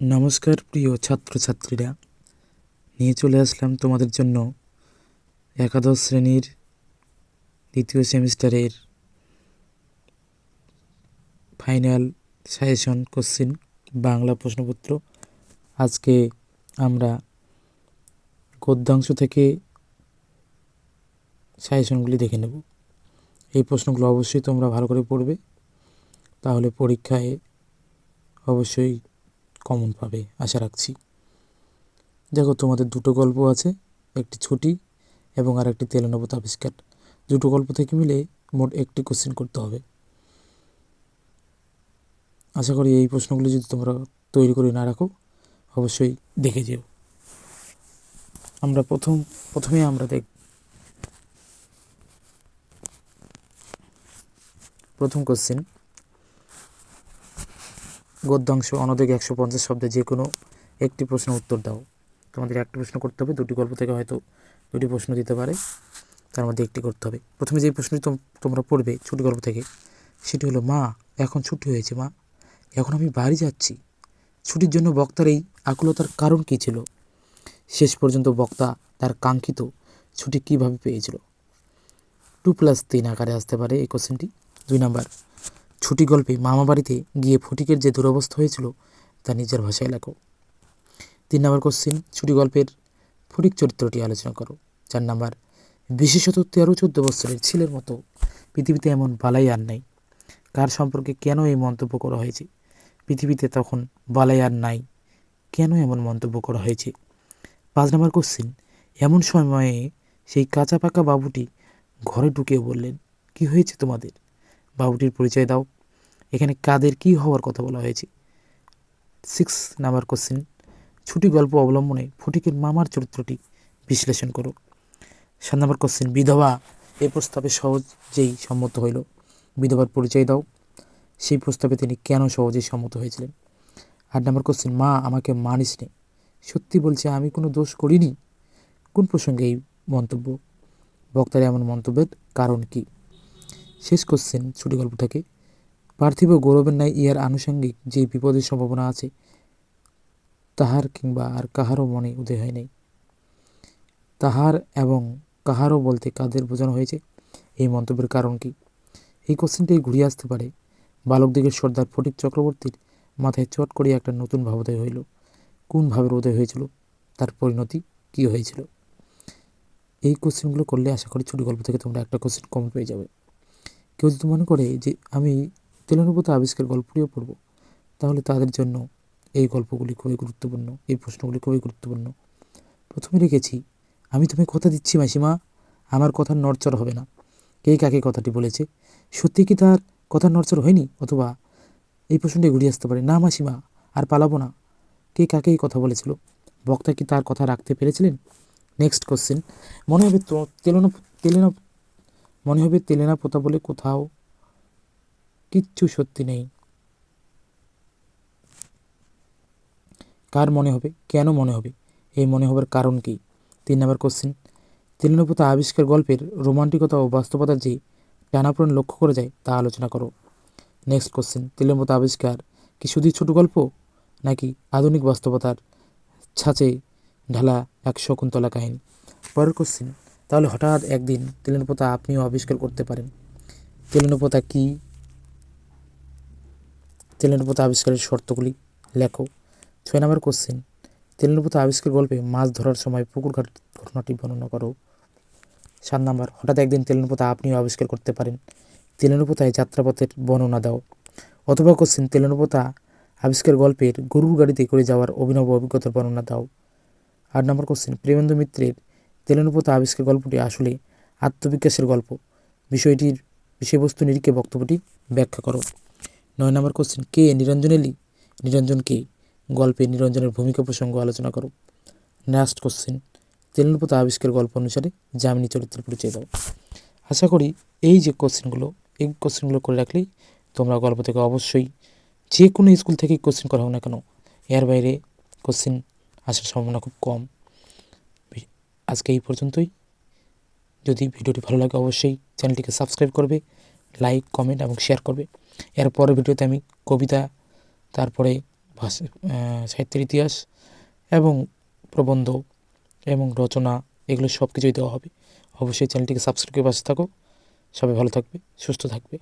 নমস্কার প্রিয় ছাত্রছাত্রীরা, নিয়ে চলে আসলাম তোমাদের জন্য একাদশ শ্রেণীর দ্বিতীয় সেমিস্টারের ফাইনাল সাজেশন কোশ্চিন বাংলা প্রশ্নপত্র। আজকে আমরা গদ্যাংশ থেকে সাজেশনগুলি দেখে নেব। এই প্রশ্নগুলো অবশ্যই তোমরা ভালো করে পড়বে, তাহলে পরীক্ষায় অবশ্যই কমন পাবে আশা রাখছি। দেখো, তোমাদের দুটো গল্প আছে, একটি ছুটি এবং আর একটি তেলানবত আবিষ্কার। দুটো গল্প থেকে মিলে মোট একটি কোশ্চেন করতে হবে। আশা করি এই প্রশ্নগুলি যদি তোমরা তৈরি করে না রাখো, অবশ্যই দেখে যেও। আমরা প্রথমে আমরা প্রথম কোশ্চেন, গদ্যাংশ অনধিক 150 শব্দে যে কোনো একটি প্রশ্নের উত্তর দাও। তোমাদের একটি প্রশ্ন করতে হবে, দুটি গল্প থেকে হয়তো দুটি প্রশ্ন দিতে পারে, তার মধ্যে একটি করতে হবে। প্রথমে যে প্রশ্নটি তোমরা পড়বে ছুটি গল্প থেকে, সেটি হলো, মা এখন ছুটি হয়েছে, মা এখন আমি বাড়ি যাচ্ছি। ছুটির জন্য বক্তার এই আকুলতার কারণ কী ছিল? শেষ পর্যন্ত বক্তা তার কাঙ্ক্ষিত ছুটি কীভাবে পেয়েছিল? 2+3 আকারে আসতে পারে এই কোশ্চেনটি। 2 নাম্বার, ছুটি গল্পে মামা বাড়িতে গিয়ে ফটিকের যে দুরবস্থা হয়েছিল তা নিজের ভাষায় লেখো। 3 নাম্বার কোশ্চেন, ছুটি গল্পের ফটিক চরিত্রটি আলোচনা করো। 4 নাম্বার, বিশেষত 13-14 বছরের ছেলের মতো পৃথিবীতে এমন বালাই আর নাই। কার সম্পর্কে কেন এই মন্তব্য করা হয়েছে? পৃথিবীতে তখন বালাই আর নাই, কেন এমন মন্তব্য করা হয়েছে? 5 নম্বর কোশ্চিন, এমন সময়ে সেই কাঁচা পাকা বাবুটি ঘরে ঢুকে বললেন, কি হয়েছে তোমাদের? বাবুটির পরিচয় দাও। এখানে কাদের কি হওয়ার কথা বলা হয়েছে? 6 নাম্বার কোশ্চিন, ছুটি গল্প অবলম্বনে ফটিকের মামার চরিত্রটি বিশ্লেষণ করো। 7 নম্বর কোশ্চিন, বিধবা এই প্রস্তাবে সহজেই সম্মত হইল। বিধবার পরিচয় দাও। সেই প্রস্তাবে তিনি কেন সহজেই সম্মত হয়েছিলেন? 8 নম্বর কোশ্চিন, মা আমাকে মানিস নে, সত্যি বলছে আমি কোনো দোষ করিনি। কোন প্রসঙ্গে এই মন্তব্য? বক্তার এমন মন্তব্যের কারণ কি? শেষ কোশ্চেন ছুটি গল্প থেকে, পার্থিব গৌরবের ন্যায় ইহার আনুষঙ্গিক যে বিপদের সম্ভাবনা আছে তাহার কিংবা আর কাহারও মনে উদয় হয় নাই। তাহার এবং কাহারও বলতে কাদের বোঝানো হয়েছে? এই মন্তব্যের কারণ কি? এই কোশ্চেনটি ঘুরিয়ে আসতে পারে বালকদিগের সর্দার ফটিক চক্রবর্তীর মাথায় চট করিয়া একটা নতুন ভাবোদয় হইল। কোন ভাবের উদয় হয়েছিল? তার পরিণতি কী হয়েছিল? এই কোশ্চেনগুলো করলে আশা করি ছুটি গল্প থেকে তোমরা একটা কোশ্চেন কমন পেয়ে যাবে। কেউ যদি মনে করে যে আমি তেলানবত আবিষ্কার গল্পটিও পড়ব, তাহলে তাদের জন্য এই গল্পগুলি খুবই গুরুত্বপূর্ণ, এই প্রশ্নগুলি খুবই গুরুত্বপূর্ণ। প্রথমে রেখেছি, আমি তোমায় কথা দিচ্ছি মাসিমা, আমার কথার নড়চড় হবে না। কে কাকে কথাটি বলেছে? সত্যি কি তার কথার নড়চড় হয়নি? অথবা এই প্রশ্নটি ঘুরিয়ে আসতে পারে, না মাসিমা আর পালাবো না। কে কাকে এই কথা বলেছিল? বক্তা কি তার কথা রাখতে পেরেছিলেন? নেক্সট কোশ্চেন, মনে হবে তেলেনা পোতা বলে কোথাও কিচ্ছু সত্যি নেই। কার মনে হবে? কেন মনে হবে? এই মনে হবার কারণ কি? 3 নম্বর কোশ্চেন, তেলেনা পোতা আবিষ্কার গল্পের রোমান্টিকতা ও বাস্তবতার যে টানাপোড়েন লক্ষ্য করা যায় তা আলোচনা করো। নেক্সট কোশ্চেন, তেলেনা পোতা আবিষ্কার কি শুধুই ছোট গল্প, নাকি আধুনিক বাস্তবতার ছাঁচে ঢালা এক শকুন্তলা কাহিনী? পরের কোশ্চেন, তাহলে হঠাৎ একদিন তেলেনা পোতা আপনিও আবিষ্কার করতে পারেন। তেলেনা পোতা কি? তেলেনা পোতা আবিষ্কারের শর্তগুলি লেখো। 6 নম্বর কোশ্চেন, তেলেনা পোতা আবিষ্কার গল্পে মাছ ধরার সময় পুকুর ঘাট ঘটনাটি বর্ণনা করো। 7 নম্বর, হঠাৎ একদিন তেলেনা পোতা আপনিও আবিষ্কার করতে পারেন। তেলেনা পোতায় যাত্রাপথের বর্ণনা দাও। অথবা কোশ্চেন, তেলেনা পোতা আবিষ্কার গল্পের গরুর গাড়িতে করে যাওয়ার অভিনব অভিজ্ঞতার বর্ণনা দাও। 8 নম্বর কোশ্চেন, প্রেমেন্দ্র মিত্রের তেলেনা পোতা আবিষ্কার গল্পটি আসলে আত্মবিকাশের গল্প, বিষয়টির বিষয়বস্তু নিরিখে বক্তব্যটি ব্যাখ্যা করো। 9 নম্বর কোশ্চেন, কে নিরঞ্জন এলি? নিরঞ্জন কে? গল্পে নিরঞ্জনের ভূমিকা প্রসঙ্গ আলোচনা করো। লাস্ট কোশ্চেন, তেলেনা পোতা আবিষ্কার গল্প অনুসারে যামিনী চরিত্রের পরিচয় দাও। আশা করি এই কোশ্চেনগুলো করে রাখলেই তোমরা গল্প থেকে অবশ্যই যে কোনো স্কুল থেকেই কোশ্চেন করা হোক না কেন, এর বাইরে কোশ্চেন আসার সম্ভাবনা খুব কম। আজকে এই পর্যন্তই। যদি ভিডিওটি ভালো লাগে অবশ্যই চ্যানেলটিকে সাবস্ক্রাইব করবে, লাইক, কমেন্ট এবং শেয়ার করবে। এর পরের ভিডিওতে আমি কবিতা, তারপরে ভাষা সাহিত্যের ইতিহাস এবং প্রবন্ধ এবং রচনা, এগুলো সব কিছুই দেওয়া হবে। অবশ্যই চ্যানেলটিকে সাবস্ক্রাইব করে পাশে থাকো। সবাই ভালো থাকবে, সুস্থ থাকবে।